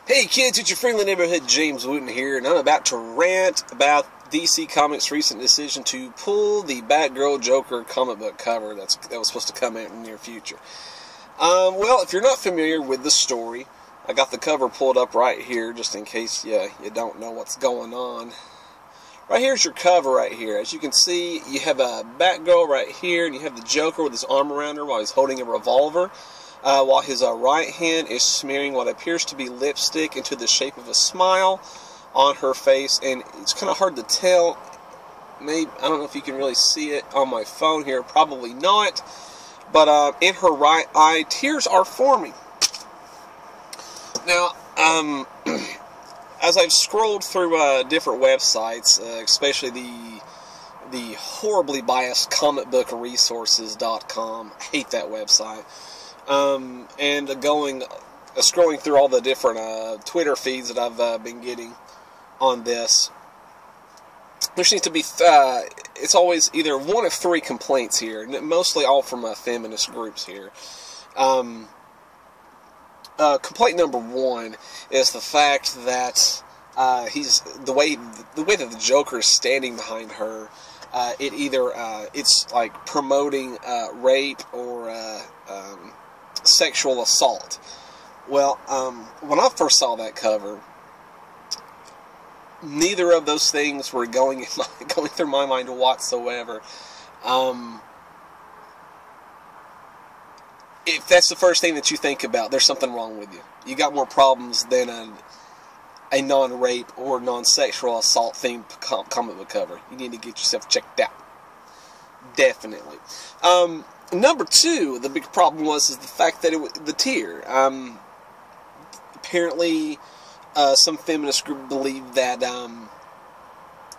Hey kids, it's your friendly neighborhood James Wooten here, and I'm about to rant about DC Comics' recent decision to pull the Batgirl Joker comic book cover that was supposed to come out in the near future. Well, if you're not familiar with the story, I got the cover pulled up right here just in case you don't know what's going on. Right here's your cover right here. As you can see, you have a Batgirl right here, and you have the Joker with his arm around her while he's holding a revolver. While his right hand is smearing what appears to be lipstick into the shape of a smile on her face, and it's kind of hard to tell. Maybe I don't know if you can really see it on my phone here. Probably not. But in her right eye, tears are forming. Now, as I've scrolled through different websites, especially the horribly biased comicbookresources.com, I hate that website. And scrolling through all the different Twitter feeds that I've been getting on this, there seems to be it's always either one of three complaints here, mostly all from feminist groups here. Complaint number one is the fact that the way that the Joker is standing behind her. It's like promoting rape or sexual assault. Well, when I first saw that cover, neither of those things were going through my mind whatsoever. If that's the first thing that you think about, there's something wrong with you. You got more problems than a non-rape or non-sexual assault themed comic book cover. You need to get yourself checked out. Definitely. Number two, the big problem is the fact that the tear. Apparently, some feminist group believed that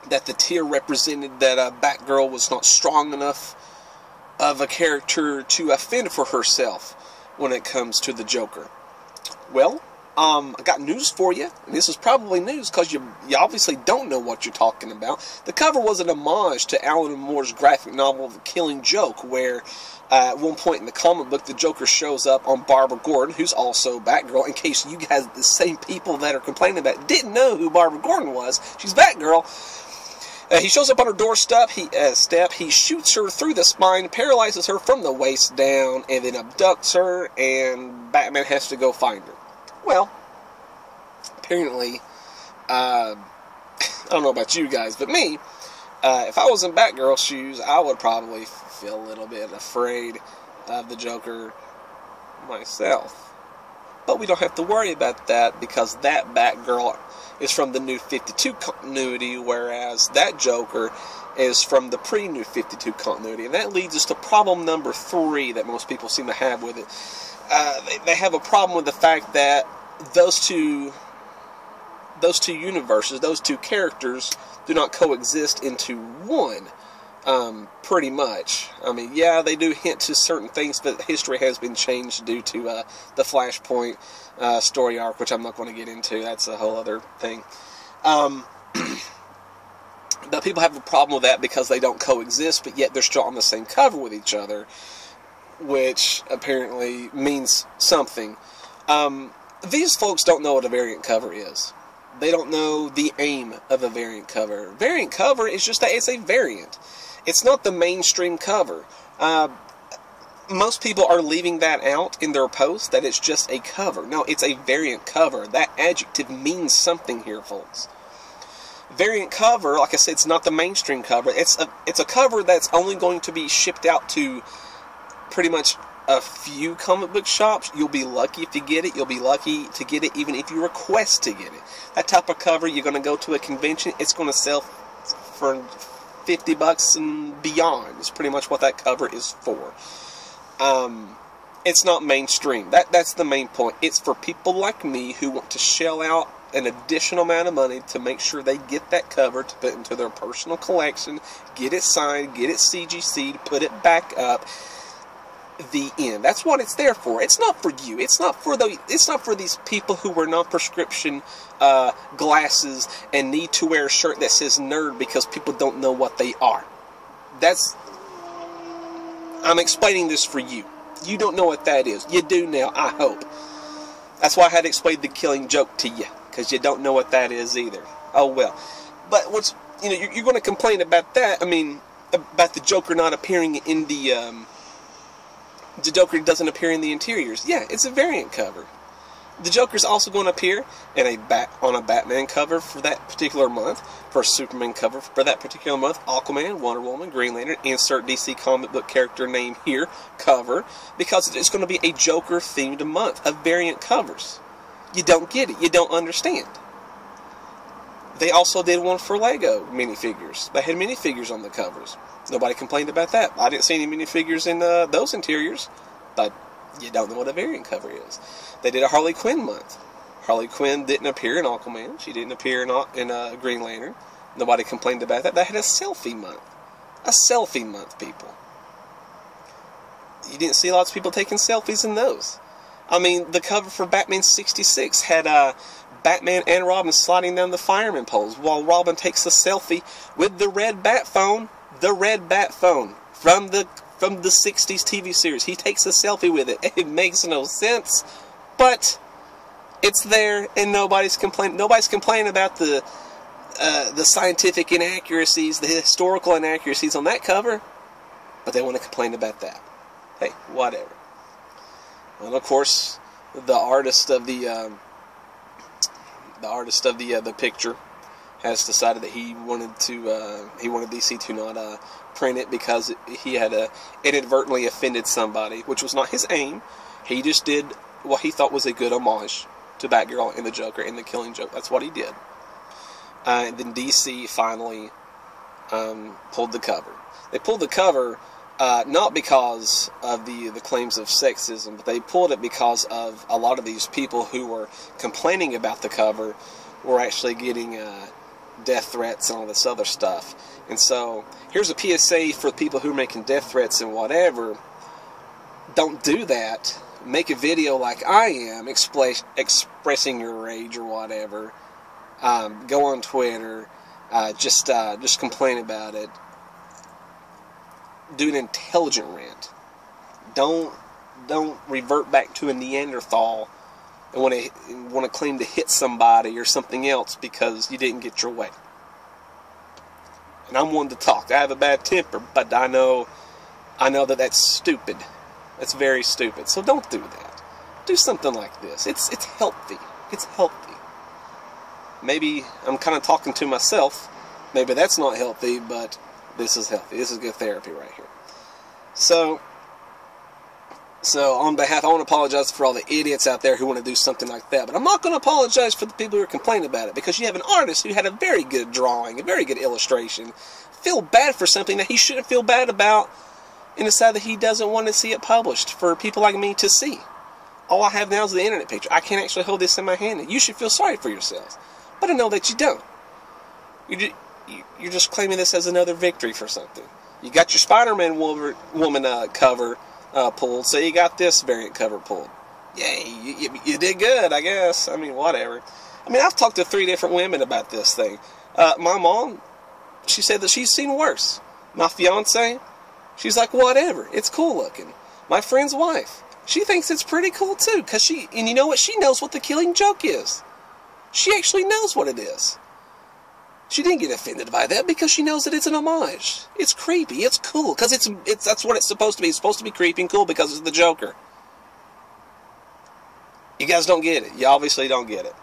the tear represented that Batgirl was not strong enough of a character to fend for herself when it comes to the Joker. Well, I got news for you, and this is probably news because you obviously don't know what you're talking about. The cover was an homage to Alan Moore's graphic novel The Killing Joke, where at one point in the comic book, the Joker shows up on Barbara Gordon, who's also Batgirl, in case you guys, the same people that are complaining about it, didn't know who Barbara Gordon was. She's Batgirl. He shows up on her doorstep, he shoots her through the spine, paralyzes her from the waist down, and then abducts her, and Batman has to go find her. Well, apparently, I don't know about you guys, but me, if I was in Batgirl's shoes, I would probably feel a little bit afraid of the Joker myself. But we don't have to worry about that because that Batgirl is from the New 52 continuity, whereas that Joker is from the pre-New 52 continuity. And that leads us to problem number three that most people seem to have with it. They have a problem with the fact that those two universes, those two characters, do not coexist into one. Pretty much. I mean, yeah, they do hint to certain things, but history has been changed due to the Flashpoint story arc, which I'm not going to get into. That's a whole other thing. But people have a problem with that because they don't coexist, but yet they're still on the same cover with each other, which apparently means something. These folks don't know what a variant cover is. They don't know the aim of a variant cover. Variant cover is just that it's a variant. It's not the mainstream cover. Most people are leaving that out in their posts, that it's just a cover. No, it's a variant cover. That adjective means something here, folks. Variant cover, like I said, it's not the mainstream cover. It's a cover that's only going to be shipped out to pretty much a few comic book shops. You'll be lucky if you get it. You'll be lucky to get it even if you request to get it. That type of cover, you're going to go to a convention, it's going to sell for $50 and beyond. It's pretty much what that cover is for. It's not mainstream. That's the main point. It's for people like me who want to shell out an additional amount of money to make sure they get that cover to put into their personal collection, get it signed, get it CGC'd, put it back up. The end. That's what it's there for. It's not for you. It's not for these people who wear non-prescription glasses and need to wear a shirt that says nerd because people don't know what they are. I'm explaining this for you. You don't know what that is. You do now, I hope. That's why I had to explain the Killing Joke to you, because you don't know what that is either. Oh well. But what's, you're going to complain about that. I mean, about the Joker not appearing in the Joker doesn't appear in the interiors. Yeah, it's a variant cover. The Joker's also going to appear in on a Batman cover for that particular month, for a Superman cover for that particular month, Aquaman, Wonder Woman, Green Lantern, insert DC comic book character name here, cover, because it's going to be a Joker-themed month of variant covers. You don't get it. You don't understand. They also did one for Lego minifigures. They had minifigures on the covers. Nobody complained about that. I didn't see any minifigures in those interiors, but you don't know what a variant cover is. They did a Harley Quinn month. Harley Quinn didn't appear in Aquaman. She didn't appear in Green Lantern. Nobody complained about that. They had a selfie month. A selfie month, people. You didn't see lots of people taking selfies in those. I mean, the cover for Batman 66 had Batman and Robin sliding down the fireman poles while Robin takes a selfie with the red bat phone. The red bat phone from the 60s TV series. He takes a selfie with it. It makes no sense, but it's there, and nobody's complaining. Nobody's complaining about the scientific inaccuracies, the historical inaccuracies on that cover, but they want to complain about that. Hey, whatever. And of course, the artist of the picture has decided that he wanted DC to not print it because he had inadvertently offended somebody, which was not his aim. He just did what he thought was a good homage to Batgirl and the Joker and the Killing Joke. That's what he did. And then DC finally pulled the cover. They pulled the cover not because of the claims of sexism, but they pulled it because of a lot of these people who were complaining about the cover were actually getting death threats and all this other stuff. And so, here's a PSA for people who are making death threats and whatever. Don't do that. Make a video like I am, expressing your rage or whatever. Go on Twitter. Just complain about it. Do an intelligent rant. Don't revert back to a Neanderthal and want to claim to hit somebody or something else because you didn't get your way. And I'm one to talk. I have a bad temper, but I know that that's stupid. That's very stupid. So don't do that. Do something like this. It's healthy. It's healthy. Maybe I'm kind of talking to myself. Maybe that's not healthy, but this is healthy. This is good therapy right here. So on behalf, I want to apologize for all the idiots out there who want to do something like that. But I'm not going to apologize for the people who are complaining about it, because you have an artist who had a very good drawing, a very good illustration, feel bad for something that he shouldn't feel bad about, and decide that he doesn't want to see it published for people like me to see. All I have now is the internet picture. I can't actually hold this in my hand, and you should feel sorry for yourselves. But I know that you don't. You're just claiming this as another victory for something. You got your Spider-Man woman cover pulled, so you got this variant cover pulled. Yay, you did good, I guess. I mean, whatever. I mean, I've talked to 3 different women about this thing. My mom, she said that she's seen worse. My fiance, she's like, whatever, it's cool looking. My friend's wife, she thinks it's pretty cool too, and you know what? She knows what the Killing Joke is. She actually knows what it is. She didn't get offended by that because she knows that it's an homage. It's creepy. It's cool because that's what it's supposed to be. It's supposed to be creepy and cool because it's the Joker. You guys don't get it. You obviously don't get it.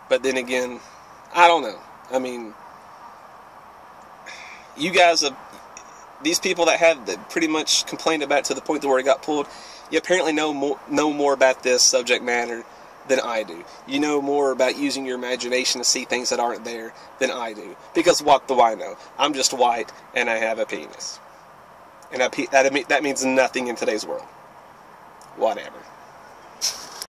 But then again, I don't know. I mean, you guys these people that pretty much complained about it to the point to where it got pulled, you apparently know more about this subject matter than I do. You know more about using your imagination to see things that aren't there than I do. Because what do I know? I'm just white and I have a penis. And that means nothing in today's world. Whatever.